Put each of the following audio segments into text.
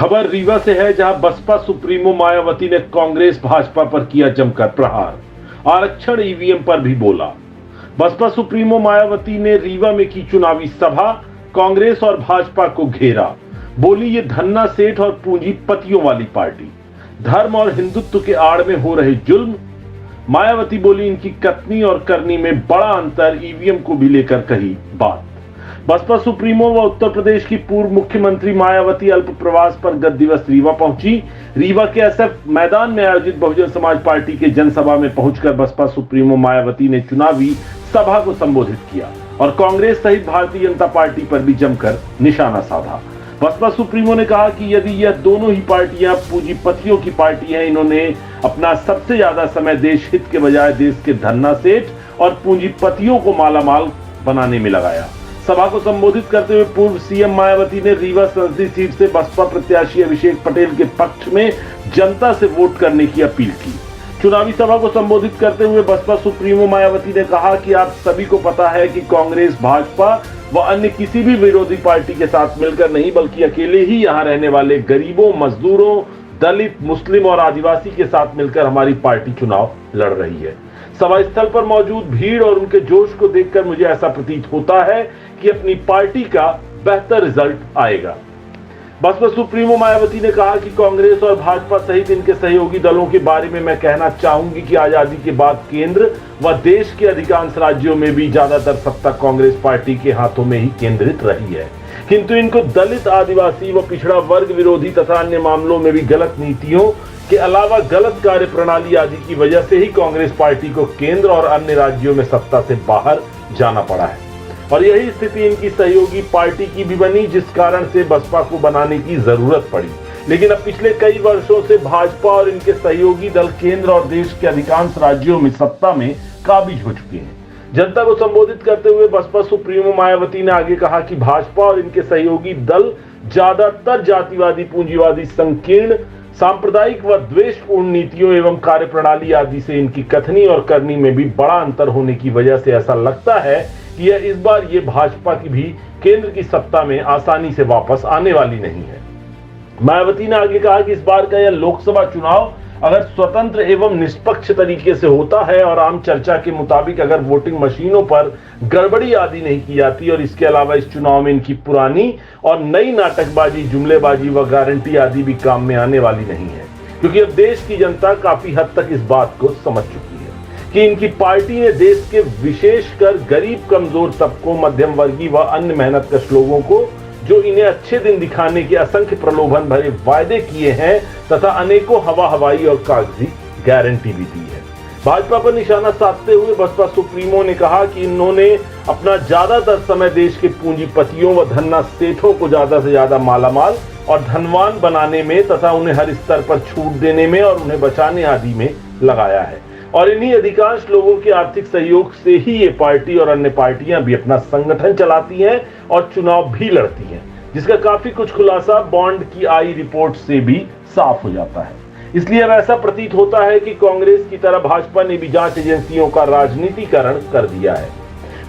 खबर रीवा से है, जहां बसपा सुप्रीमो मायावती ने कांग्रेस भाजपा पर किया जमकर प्रहार। आरक्षण ईवीएम पर भी बोला। बसपा सुप्रीमो मायावती ने रीवा में की चुनावी सभा, कांग्रेस और भाजपा को घेरा। बोली, ये धन्ना सेठ और पूंजीपतियों वाली पार्टी, धर्म और हिंदुत्व के आड़ में हो रहे जुल्म। मायावती बोली, इनकी कथनी और करनी में बड़ा अंतर। ईवीएम को भी लेकर कही बात। बसपा सुप्रीमो व उत्तर प्रदेश की पूर्व मुख्यमंत्री मायावती अल्प प्रवास पर गत दिवस रीवा पहुंची। रीवा के एसएफ मैदान में आयोजित बहुजन समाज पार्टी के जनसभा में पहुंचकर बसपा सुप्रीमो मायावती ने चुनावी सभा को संबोधित किया और कांग्रेस सहित भारतीय जनता पार्टी पर भी जमकर निशाना साधा। बसपा सुप्रीमो ने कहा कि यदि यह दोनों ही पार्टियां पूंजीपतियों की पार्टी हैं, इन्होंने अपना सबसे ज्यादा समय देश हित के बजाय देश के धन्ना सेठ और पूंजीपतियों को मालामाल बनाने में लगाया। सभा को संबोधित करते हुए पूर्व सीएम मायावती ने रीवा संसदीय सीट से बसपा प्रत्याशी अभिषेक पटेल के पक्ष में जनता से वोट करने की अपील की। चुनावी सभा को संबोधित करते हुए बसपा सुप्रीमो मायावती ने कहा कि आप सभी को पता है कि कांग्रेस, भाजपा व अन्य किसी भी विरोधी पार्टी के साथ मिलकर नहीं, बल्कि अकेले ही यहाँ रहने वाले गरीबों, मजदूरों, दलित, मुस्लिम और आदिवासी के साथ मिलकर हमारी पार्टी चुनाव लड़ रही है। सभा स्थल पर मौजूद भीड़ और उनके जोश को देखकर मुझे ऐसा प्रतीत होता है कि अपनी पार्टी का बेहतर रिजल्ट आएगा। बसपा सुप्रीमो मायावती ने कहा कि कांग्रेस और भाजपा सहित इनके सहयोगी दलों के बारे में मैं कहना चाहूंगी कि आजादी के बाद केंद्र व देश के अधिकांश राज्यों में भी ज्यादातर सत्ता कांग्रेस पार्टी के हाथों में ही केंद्रित रही है, किंतु इनको दलित, आदिवासी व पिछड़ा वर्ग विरोधी तथा अन्य मामलों में भी गलत नीतियों के अलावा गलत कार्य प्रणाली आदि की वजह से ही कांग्रेस पार्टी को केंद्र और अन्य राज्यों में सत्ता से बाहर जाना पड़ा है और यही स्थिति इनकी सहयोगी पार्टी की भी बनी, जिस कारण से बसपा को बनाने की जरूरत पड़ी। लेकिन अब पिछले कई वर्षों से भाजपा और इनके सहयोगी दल केंद्र और देश के अधिकांश राज्यों में सत्ता में काबिज हो चुके हैं। जनता को संबोधित करते हुए बसपा सुप्रीमो मायावती ने आगे कहा कि भाजपा और इनके सहयोगी दल ज्यादातर जातिवादी, पूंजीवादी, संकीर्ण, सांप्रदायिक व द्वेषपूर्ण नीतियों एवं कार्यप्रणाली आदि से इनकी कथनी और करनी में भी बड़ा अंतर होने की वजह से ऐसा लगता है कि यह इस बार ये भाजपा की भी केंद्र की सत्ता में आसानी से वापस आने वाली नहीं है। मायावती ने आगे कहा कि इस बार का यह लोकसभा चुनाव अगर स्वतंत्र एवं निष्पक्ष तरीके से होता है और आम चर्चा के मुताबिक अगर वोटिंग मशीनों पर गड़बड़ी आदि नहीं की जाती और इसके अलावा इस चुनाव में इनकी पुरानी और नई नाटकबाजी, जुमलेबाजी व गारंटी आदि भी काम में आने वाली नहीं है, क्योंकि अब देश की जनता काफी हद तक इस बात को समझ चुकी है कि इनकी पार्टी ने देश के विशेषकर गरीब, कमजोर तबकों, मध्यम वर्गीय व अन्य मेहनतकश लोगों को जो इन्हें अच्छे दिन दिखाने के असंख्य प्रलोभन भरे वायदे किए हैं तथा अनेकों हवाई और कागजी गारंटी भी दी है। भाजपा पर निशाना साधते हुए बसपा सुप्रीमो ने कहा कि इन्होंने अपना ज्यादातर समय देश के पूंजीपतियों व धन्ना सेठों को ज्यादा से ज्यादा मालामाल और धनवान बनाने में तथा उन्हें हर स्तर पर छूट देने में और उन्हें बचाने आदि में लगाया है और इन्हीं अधिकांश लोगों के आर्थिक सहयोग से ही ये पार्टी और अन्य पार्टियां भी अपना संगठन चलाती हैं और चुनाव भी लड़ती हैं, जिसका काफी कुछ खुलासा बॉन्ड की आई रिपोर्ट से भी साफ हो जाता है। इसलिए अब ऐसा प्रतीत होता है कि कांग्रेस की तरह भाजपा ने भी जांच एजेंसियों का राजनीतिकरण कर दिया है।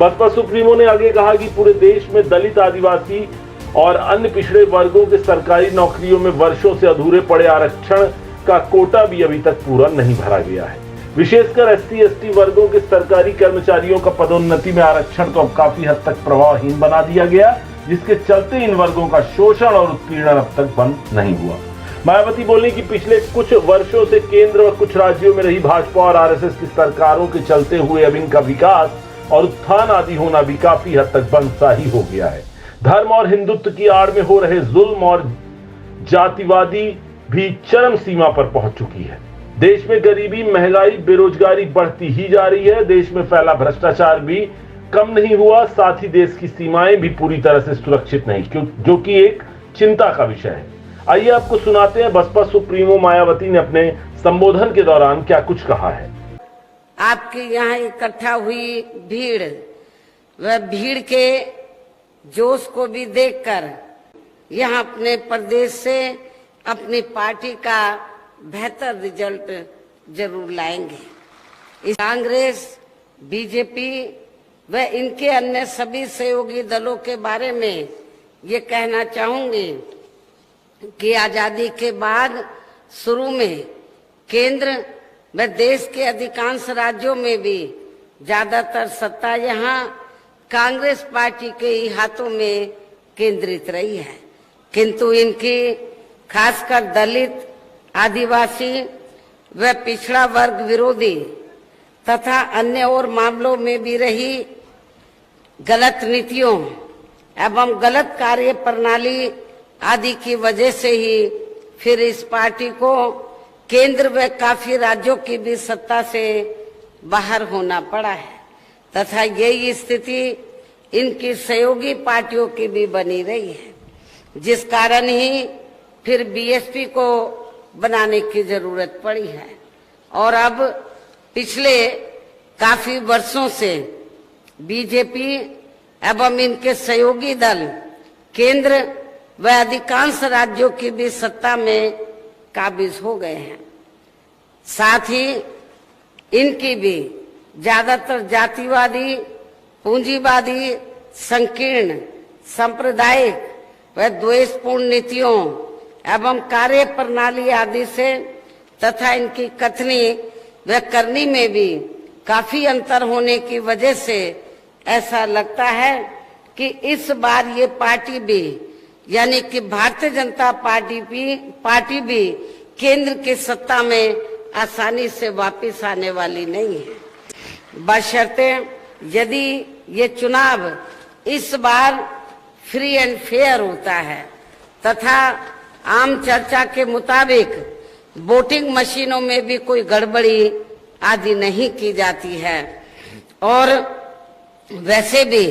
बसपा सुप्रीमो ने आगे कहा कि पूरे देश में दलित, आदिवासी और अन्य पिछड़े वर्गों के सरकारी नौकरियों में वर्षों से अधूरे पड़े आरक्षण का कोटा भी अभी तक पूरा नहीं भरा गया है। विशेषकर एससी/एसटी वर्गों के सरकारी कर्मचारियों का पदोन्नति में आरक्षण तो अब काफी हद तक प्रभावहीन बना दिया गया, जिसके चलते इन वर्गों का शोषण और उत्पीड़न अब तक बंद नहीं हुआ। मायावती बोली कि पिछले कुछ वर्षों से केंद्र व कुछ राज्यों में रही भाजपा और आरएसएस की सरकारों के चलते हुए अब इनका विकास और उत्थान आदि होना भी काफी हद तक बंद सा ही हो गया है। धर्म और हिंदुत्व की आड़ में हो रहे जुल्म और जातिवादी भी चरम सीमा पर पहुंच चुकी है। देश में गरीबी, महंगाई, बेरोजगारी बढ़ती ही जा रही है। देश में फैला भ्रष्टाचार भी कम नहीं हुआ, साथ ही देश की सीमाएं भी पूरी तरह से सुरक्षित नहीं, जो कि एक चिंता का विषय है। आइए आपको सुनाते हैं बसपा सुप्रीमो मायावती ने अपने संबोधन के दौरान क्या कुछ कहा है। आपके यहाँ इकट्ठा हुई भीड़, वह भीड़ के जोश को भी देखकर यहाँ अपने प्रदेश से अपनी पार्टी का बेहतर रिजल्ट जरूर लाएंगे। इस कांग्रेस, बीजेपी व इनके अन्य सभी सहयोगी दलों के बारे में ये कहना चाहूंगी की आजादी के बाद शुरू में केंद्र व देश के अधिकांश राज्यों में भी ज्यादातर सत्ता यहाँ कांग्रेस पार्टी के ही हाथों में केंद्रित रही है, किंतु इनकी खासकर दलित, आदिवासी व पिछड़ा वर्ग विरोधी तथा अन्य और मामलों में भी रही गलत नीतियों एवं गलत कार्य प्रणाली आदि की वजह से ही फिर इस पार्टी को केंद्र व काफी राज्यों की भी सत्ता से बाहर होना पड़ा है तथा यही स्थिति इनकी सहयोगी पार्टियों की भी बनी रही है, जिस कारण ही फिर बीएसपी को बनाने की जरूरत पड़ी है। और अब पिछले काफी वर्षों से बीजेपी एवं इनके सहयोगी दल केंद्र व अधिकांश राज्यों की भी सत्ता में काबिज हो गए हैं। साथ ही इनकी भी ज्यादातर जातिवादी, पूंजीवादी, संकीर्ण, सांप्रदायिक व द्वेषपूर्ण नीतियों एवं कार्य प्रणाली आदि से तथा इनकी कथनी व करनी में भी काफी अंतर होने की वजह से ऐसा लगता है कि इस बार ये पार्टी भी यानी कि भारतीय जनता पार्टी भी केंद्र की सत्ता में आसानी से वापस आने वाली नहीं है, बशर्ते यदि ये चुनाव इस बार फ्री एंड फेयर होता है तथा आम चर्चा के मुताबिक वोटिंग मशीनों में भी कोई गड़बड़ी आदि नहीं की जाती है। और वैसे भी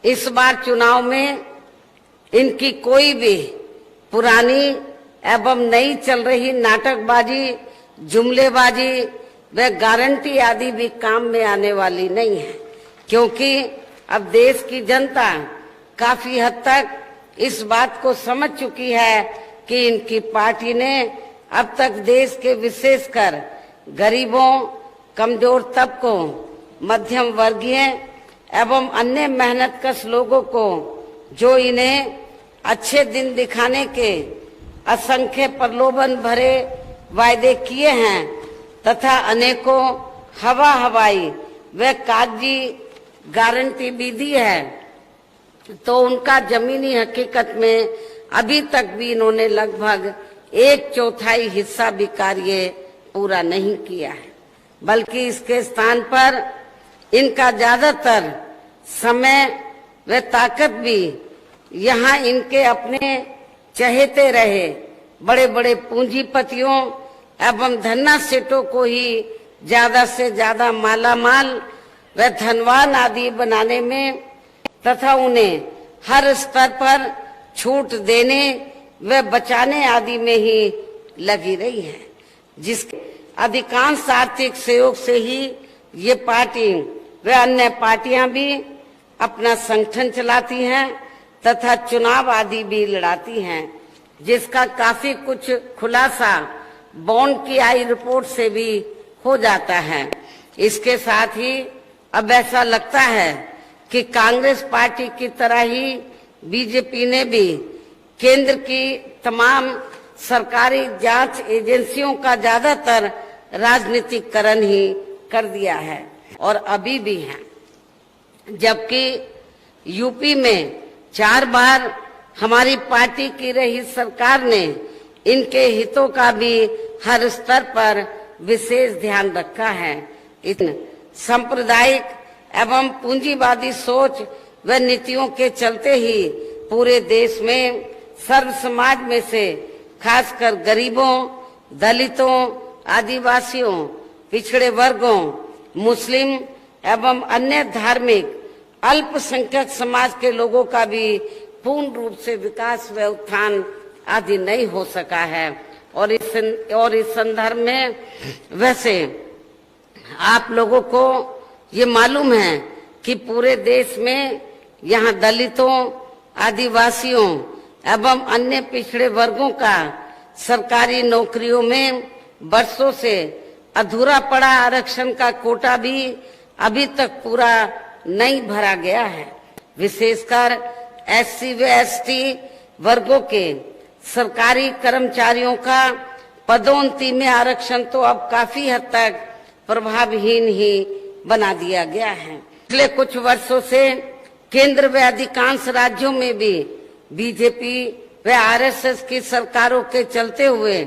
इस बार चुनाव में इनकी कोई भी पुरानी एवं नई चल रही नाटकबाजी, जुमलेबाजी व गारंटी आदि भी काम में आने वाली नहीं है, क्योंकि अब देश की जनता काफी हद तक इस बात को समझ चुकी है कि इनकी पार्टी ने अब तक देश के विशेषकर गरीबों, कमजोर तबकों, मध्यम वर्गीय एवं अन्य मेहनतकश लोगों को जो इन्हें अच्छे दिन दिखाने के असंख्य प्रलोभन भरे वायदे किए हैं तथा अनेकों हवाई व कागजी गारंटी भी दी है, तो उनका जमीनी हकीकत में अभी तक भी इन्होंने लगभग 1/4 हिस्सा भी कार्य पूरा नहीं किया है, बल्कि इसके स्थान पर इनका ज्यादातर समय व ताकत भी यहाँ इनके अपने चहेते रहे बड़े बड़े पूंजीपतियों एवं धन्ना सेठों को ही ज्यादा से ज्यादा मालामाल व धनवान आदि बनाने में तथा उन्हें हर स्तर पर छूट देने व बचाने आदि में ही लगी रही है, जिसके अधिकांश आर्थिक सहयोग से ही ये पार्टी व अन्य पार्टियां भी अपना संगठन चलाती हैं तथा चुनाव आदि भी लड़ाती हैं, जिसका काफी कुछ खुलासा बॉन्ड की आई रिपोर्ट से भी हो जाता है। इसके साथ ही अब ऐसा लगता है कि कांग्रेस पार्टी की तरह ही बीजेपी ने भी केंद्र की तमाम सरकारी जांच एजेंसियों का ज्यादातर राजनीतिकरण ही कर दिया है और अभी भी है, जबकि यूपी में 4 बार हमारी पार्टी की रही सरकार ने इनके हितों का भी हर स्तर पर विशेष ध्यान रखा है। इन सांप्रदायिक एवं पूंजीवादी सोच व नीतियों के चलते ही पूरे देश में सर्व समाज में से खासकर गरीबों, दलितों, आदिवासियों, पिछड़े वर्गों, मुस्लिम एवं अन्य धार्मिक अल्पसंख्यक समाज के लोगों का भी पूर्ण रूप से विकास व उत्थान आदि नहीं हो सका है। और इस संदर्भ में वैसे आप लोगों को ये मालूम है कि पूरे देश में यहाँ दलितों, आदिवासियों एवं अन्य पिछड़े वर्गों का सरकारी नौकरियों में वर्षों से अधूरा पड़ा आरक्षण का कोटा भी अभी तक पूरा नहीं भरा गया है। विशेषकर एससी व एसटी वर्गों के सरकारी कर्मचारियों का पदोन्नति में आरक्षण तो अब काफी हद तक प्रभावहीन ही बना दिया गया है। पिछले कुछ वर्षों से केंद्र व अधिकांश राज्यों में भी बीजेपी व आरएसएस की सरकारों के चलते हुए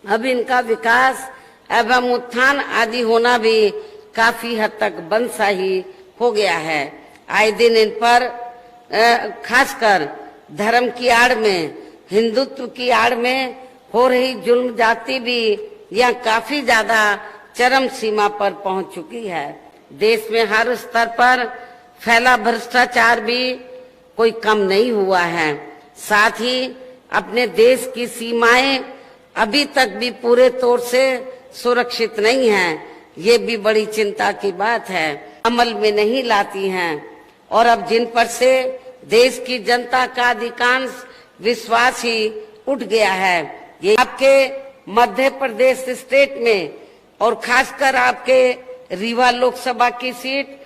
अब इनका विकास एवं उत्थान आदि होना भी काफी हद तक बंद सा ही हो गया है। आए दिन इन पर खासकर धर्म की आड़ में, हिंदुत्व की आड़ में हो रही जुल्म जाति भी यह काफी ज्यादा चरम सीमा पर पहुंच चुकी है। देश में हर स्तर पर फैला भ्रष्टाचार भी कोई कम नहीं हुआ है। साथ ही अपने देश की सीमाएं अभी तक भी पूरे तौर से सुरक्षित नहीं हैं। ये भी बड़ी चिंता की बात है, अमल में नहीं लाती हैं और अब जिन पर से देश की जनता का अधिकांश विश्वास ही उठ गया है। ये आपके मध्य प्रदेश स्टेट में और खासकर आपके रीवा लोकसभा की सीट